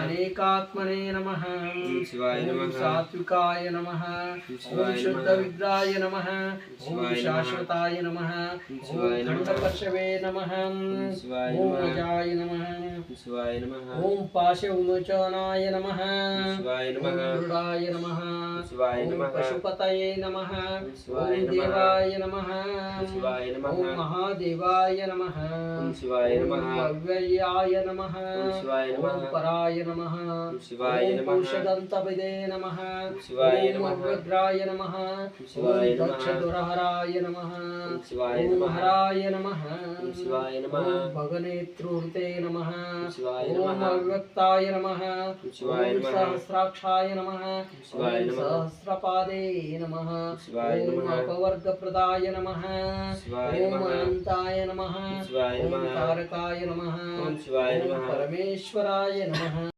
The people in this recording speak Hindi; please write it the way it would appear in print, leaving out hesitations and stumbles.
अनेकात्मने नमः ओम शिवाय नमः सात्विकाय नमः ओम शुद्ध विग्रहाय नमः ओम शाश्वताय नमः ओम खंडकर्षवे नमः ओम अजाय नमः शिवाय नमः ओम पाशविमोचनाय नमः शिवाय ओम नमः गरुडाय नमः शिवाय ओम नमः पशुपतये नमः शिवाय ओम नमः देवाय नमः शिवाय नमः ओम महादेवाय नमः ओम शिवाय नमः ओम अव्ययाय नमः ओम शिवाय नमः ओम पराय नमः शिवाय ओम नमः पुरुषदन्तविदे नमः शिवाय ओम नमः अव्यग्राय नमः शिवाय ओम नमः दक्षदुरहराय नमः शिवाय ओम नमः हराय नमः शिवाय नमः ओम भगनेत्रूर्ते नमः शिवाय ओम नमः अव्यक्ताय नमः शिवाय ओम नमः सहस्राक्षाय नमः शिवाय ओम नमः सहस्रपादे नमः शिवाय ओम नमः अपवर्गप्रदाय नमः शिवाय ओम नमः अनंताय नमः शिवाय ओम नमः तारकाय नमः ओम शिवाय ओम नमः परमेश्वराय नमः।